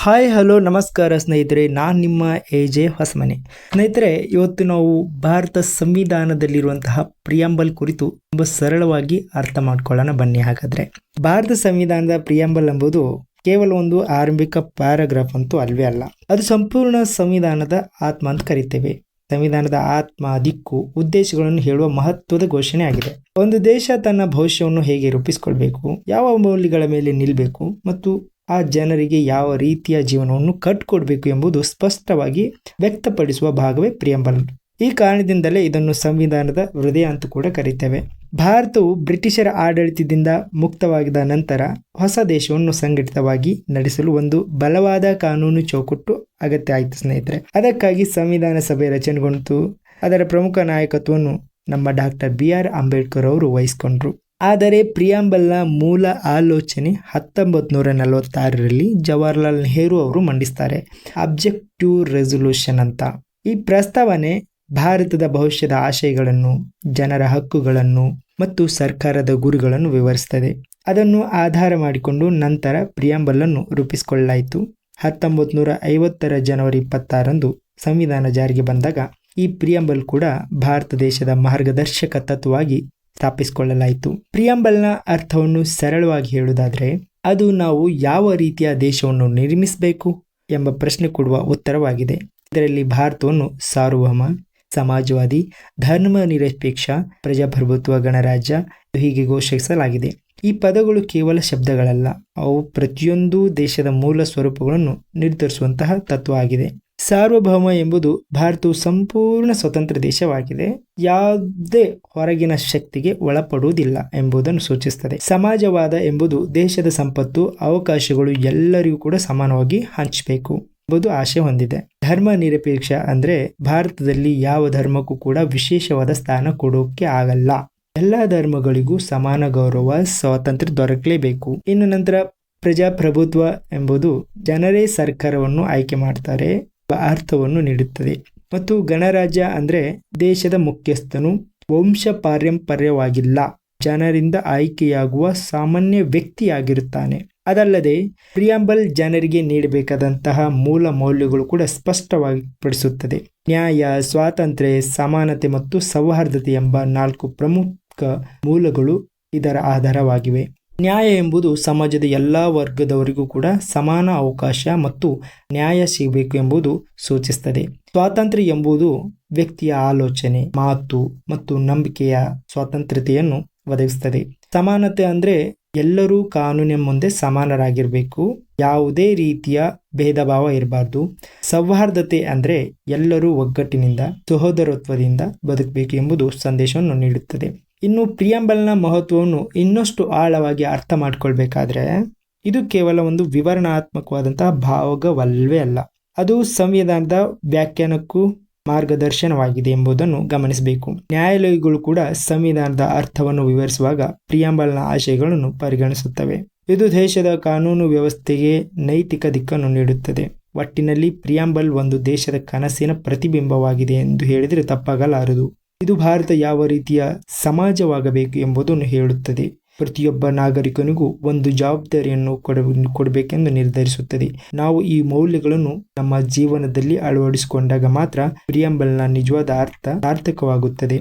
Hi hello ನಮಸ್ಕಾರ ಸ್ನೇಹಿತರೆ, ನಾನು ನಿಮ್ಮ ಎ.ಜೆ. ಹೊಸಮನೆ. ಸ್ನೇಹಿತರೆ, ಇವತ್ತು ನಾವು ಭಾರತ ಸಂವಿಧಾನದಲ್ಲಿರುವಂತಹ ಪ್ರಿಯಾಂಬಲ್ ಕುರಿತು ತುಂಬ ಸರಳವಾಗಿ ಅರ್ಥ ಮಾಡ್ಕೊಳ್ಳೋಣ ಬನ್ನಿ. ಹಾಗಾದ್ರೆ ಭಾರತ ಸಂವಿಧಾನದ ಪ್ರಿಯಾಂಬಲ್ ಎಂಬುದು ಕೇವಲ ಒಂದು ಆರಂಭಿಕ ಪ್ಯಾರಾಗ್ರಾಫ್ ಅಂತೂ ಅಲ್ವೇ ಅಲ್ಲ. ಅದು ಸಂಪೂರ್ಣ ಸಂವಿಧಾನದ ಆತ್ಮ ಅಂತ ಕರಿತೇವೆ. ಸಂವಿಧಾನದ ಆತ್ಮ, ದಿಕ್ಕು, ಉದ್ದೇಶಗಳನ್ನು ಹೇಳುವ ಮಹತ್ವದ ಘೋಷಣೆ ಆಗಿದೆ. ಒಂದು ದೇಶ ತನ್ನ ಭವಿಷ್ಯವನ್ನು ಹೇಗೆ ರೂಪಿಸಿಕೊಳ್ಬೇಕು, ಯಾವ ಮೌಲ್ಯಗಳ ಮೇಲೆ ನಿಲ್ಲಬೇಕು ಮತ್ತು ಆ ಜನರಿಗೆ ಯಾವ ರೀತಿಯ ಜೀವನವನ್ನು ಕಟ್ಟಿಕೊಡ್ಬೇಕು ಎಂಬುದು ಸ್ಪಷ್ಟವಾಗಿ ವ್ಯಕ್ತಪಡಿಸುವ ಭಾಗವೇ ಪ್ರಿಯಾಂಬಲ್. ಈ ಕಾರಣದಿಂದಲೇ ಇದನ್ನು ಸಂವಿಧಾನದ ಹೃದಯ ಅಂತ ಕೂಡ ಕರೀತೇವೆ. ಭಾರತವು ಬ್ರಿಟಿಷರ ಆಡಳಿತದಿಂದ ಮುಕ್ತವಾಗಿದ್ದ ನಂತರ ಹೊಸ ದೇಶವನ್ನು ಸಂಘಟಿತವಾಗಿ ನಡೆಸಲು ಒಂದು ಬಲವಾದ ಕಾನೂನು ಚೌಕಟ್ಟು ಅಗತ್ಯ ಆಯಿತು ಸ್ನೇಹಿತರೆ. ಅದಕ್ಕಾಗಿ ಸಂವಿಧಾನ ಸಭೆ ರಚನೆಗೊಂಡು ಅದರ ಪ್ರಮುಖ ನಾಯಕತ್ವವನ್ನು ನಮ್ಮ ಡಾಕ್ಟರ್ ಬಿ.ಆರ್. ಅಂಬೇಡ್ಕರ್ ಅವರು ವಹಿಸಿಕೊಂಡ್ರು. ಆದರೆ ಪ್ರಿಯಾಂಬಲ್ನ ಮೂಲ ಆಲೋಚನೆ 1946ರಲ್ಲಿ ಜವಾಹರ್ಲಾಲ್ ನೆಹರು ಅವರು ಮಂಡಿಸ್ತಾರೆ. ಅಬ್ಜೆಕ್ಟಿವ್ ರೆಸಲ್ಯೂಷನ್ ಅಂತ. ಈ ಪ್ರಸ್ತಾವನೆ ಭಾರತದ ಭವಿಷ್ಯದ ಆಶಯಗಳನ್ನು, ಜನರ ಹಕ್ಕುಗಳನ್ನು ಮತ್ತು ಸರ್ಕಾರದ ಗುರಿಗಳನ್ನು ವಿವರಿಸುತ್ತದೆ. ಅದನ್ನು ಆಧಾರ ಮಾಡಿಕೊಂಡು ನಂತರ ಪ್ರಿಯಾಂಬಲ್ ಅನ್ನು ರೂಪಿಸಿಕೊಳ್ಳಲಾಯಿತು. 1950ರ ಜನವರಿ 26ರಂದು ಸಂವಿಧಾನ ಜಾರಿಗೆ ಬಂದಾಗ ಈ ಪ್ರಿಯಾಂಬಲ್ ಕೂಡ ಭಾರತ ದೇಶದ ಮಾರ್ಗದರ್ಶಕ ತತ್ವವಾಗಿ ಸ್ಥಾಪಿಸಿಕೊಳ್ಳಲಾಯಿತು. ಪ್ರಿಯಾಂಬಲ್ನ ಅರ್ಥವನ್ನು ಸರಳವಾಗಿ ಹೇಳುವುದಾದರೆ, ಅದು ನಾವು ಯಾವ ರೀತಿಯ ದೇಶವನ್ನು ನಿರ್ಮಿಸಬೇಕು ಎಂಬ ಪ್ರಶ್ನೆ ಕೊಡುವ ಉತ್ತರವಾಗಿದೆ. ಇದರಲ್ಲಿ ಭಾರತವನ್ನು ಸಾರ್ವಭೌಮ, ಸಮಾಜವಾದಿ, ಧರ್ಮ ನಿರಪೇಕ್ಷ, ಪ್ರಜಾಪ್ರಭುತ್ವ, ಗಣರಾಜ್ಯ ಹೀಗೆ ಘೋಷಿಸಲಾಗಿದೆ. ಈ ಪದಗಳು ಕೇವಲ ಶಬ್ದಗಳಲ್ಲ, ಅವು ಪ್ರತಿಯೊಂದು ದೇಶದ ಮೂಲ ಸ್ವರೂಪಗಳನ್ನು ನಿರ್ಧರಿಸುವಂತಹ ತತ್ವ ಆಗಿದೆ. ಸಾರ್ವಭೌಮ ಎಂಬುದು ಭಾರತವು ಸಂಪೂರ್ಣ ಸ್ವತಂತ್ರ ದೇಶವಾಗಿದೆ, ಯಾವುದೇ ಹೊರಗಿನ ಶಕ್ತಿಗೆ ಒಳಪಡುವುದಿಲ್ಲ ಎಂಬುದನ್ನು ಸೂಚಿಸುತ್ತದೆ. ಸಮಾಜವಾದ ಎಂಬುದು ದೇಶದ ಸಂಪತ್ತು, ಅವಕಾಶಗಳು ಎಲ್ಲರಿಗೂ ಕೂಡ ಸಮಾನವಾಗಿ ಹಂಚಬೇಕು ಎಂಬುದು ಆಶಯ ಹೊಂದಿದೆ. ಧರ್ಮ ನಿರಪೇಕ್ಷ ಅಂದ್ರೆ ಭಾರತದಲ್ಲಿ ಯಾವ ಧರ್ಮಕ್ಕೂ ಕೂಡ ವಿಶೇಷವಾದ ಸ್ಥಾನ ಕೊಡೋಕೆ ಆಗಲ್ಲ. ಎಲ್ಲ ಧರ್ಮಗಳಿಗೂ ಸಮಾನ ಗೌರವ, ಸ್ವಾತಂತ್ರ್ಯ ದೊರಕಲೇಬೇಕು. ಇನ್ನು ನಂತರ ಪ್ರಜಾಪ್ರಭುತ್ವ ಎಂಬುದು ಜನರೇ ಸರ್ಕಾರವನ್ನು ಆಯ್ಕೆ ಮಾಡ್ತಾರೆ ಅರ್ಥವನ್ನು ನೀಡುತ್ತದೆ. ಮತ್ತು ಗಣರಾಜ್ಯ ಅಂದ್ರೆ ದೇಶದ ಮುಖ್ಯಸ್ಥನು ವಂಶ ಪಾರಂಪರ್ಯವಾಗಿಲ್ಲ, ಜನರಿಂದ ಆಯ್ಕೆಯಾಗುವ ಸಾಮಾನ್ಯ ವ್ಯಕ್ತಿಯಾಗಿರುತ್ತಾನೆ. ಅದಲ್ಲದೆ ಪ್ರಿಯಾಂಬಲ್ ಜನರಿಗೆ ನೀಡಬೇಕಾದಂತಹ ಮೂಲ ಮೌಲ್ಯಗಳು ಕೂಡ ಸ್ಪಷ್ಟವಾಗಿ ಪಡಿಸುತ್ತದೆ. ನ್ಯಾಯ, ಸ್ವಾತಂತ್ರ್ಯ, ಸಮಾನತೆ ಮತ್ತು ಸೌಹಾರ್ದತೆ ಎಂಬ 4 ಪ್ರಮುಖ ಮೂಲಗಳು ಇದರ ಆಧಾರವಾಗಿವೆ. ನ್ಯಾಯ ಎಂಬುದು ಸಮಾಜದ ಎಲ್ಲ ವರ್ಗದವರಿಗೂ ಕೂಡ ಸಮಾನ ಅವಕಾಶ ಮತ್ತು ನ್ಯಾಯ ಸಿಗಬೇಕು ಎಂಬುದು ಸೂಚಿಸುತ್ತದೆ. ಸ್ವಾತಂತ್ರ್ಯ ಎಂಬುದು ವ್ಯಕ್ತಿಯ ಆಲೋಚನೆ, ಮಾತು ಮತ್ತು ನಂಬಿಕೆಯ ಸ್ವಾತಂತ್ರ್ಯತೆಯನ್ನು ಒದಗಿಸುತ್ತದೆ. ಸಮಾನತೆ ಅಂದ್ರೆ ಎಲ್ಲರೂ ಕಾನೂನಿನ ಮುಂದೆ ಸಮಾನರಾಗಿರಬೇಕು, ಯಾವುದೇ ರೀತಿಯ ಭೇದ ಭಾವ ಇರಬಾರ್ದು. ಸೌಹಾರ್ದತೆ ಅಂದ್ರೆ ಎಲ್ಲರೂ ಒಗ್ಗಟ್ಟಿನಿಂದ, ಸಹೋದರತ್ವದಿಂದ ಬದುಕಬೇಕು ಎಂಬುದು ಸಂದೇಶವನ್ನು ನೀಡುತ್ತದೆ. ಇನ್ನು ಪ್ರಿಯಾಂಬಲ್ನ ಮಹತ್ವವನ್ನು ಇನ್ನಷ್ಟು ಆಳವಾಗಿ ಅರ್ಥ ಮಾಡಿಕೊಳ್ಬೇಕಾದ್ರೆ ಇದು ಕೇವಲ ಒಂದು ವಿವರಣಾತ್ಮಕವಾದಂತಹ ಭಾಗವಲ್ಲವೇ ಅಲ್ಲ, ಅದು ಸಂವಿಧಾನದ ವ್ಯಾಖ್ಯಾನಕ್ಕೂ ಮಾರ್ಗದರ್ಶನವಾಗಿದೆ ಎಂಬುದನ್ನು ಗಮನಿಸಬೇಕು. ನ್ಯಾಯಾಲಯಗಳು ಕೂಡ ಸಂವಿಧಾನದ ಅರ್ಥವನ್ನು ವಿವರಿಸುವಾಗ ಪ್ರಿಯಾಂಬಲ್ನ ಆಶಯಗಳನ್ನು ಪರಿಗಣಿಸುತ್ತವೆ. ಇದು ದೇಶದ ಕಾನೂನು ವ್ಯವಸ್ಥೆಗೆ ನೈತಿಕ ದಿಕ್ಕನ್ನು ನೀಡುತ್ತದೆ. ಒಟ್ಟಿನಲ್ಲಿ ಪ್ರಿಯಾಂಬಲ್ ಒಂದು ದೇಶದ ಕನಸಿನ ಪ್ರತಿಬಿಂಬವಾಗಿದೆ ಎಂದು ಹೇಳಿದರೆ ತಪ್ಪಾಗಲಾರದು. ಇದು ಭಾರತ ಯಾವ ರೀತಿಯ ಸಮಾಜವಾಗಬೇಕು ಎಂಬುದನ್ನು ಹೇಳುತ್ತದೆ. ಪ್ರತಿಯೊಬ್ಬ ನಾಗರಿಕನಿಗೂ ಒಂದು ಜವಾಬ್ದಾರಿಯನ್ನು ಕೊಡಬೇಕೆಂದು ನಿರ್ಧರಿಸುತ್ತದೆ. ನಾವು ಈ ಮೌಲ್ಯಗಳನ್ನು ನಮ್ಮ ಜೀವನದಲ್ಲಿ ಅಳವಡಿಸಿಕೊಂಡಾಗ ಮಾತ್ರ ಪ್ರಿಯಾಂಬಲ್ನ ನಿಜವಾದ ಅರ್ಥ ಸಾರ್ಥಕವಾಗುತ್ತದೆ.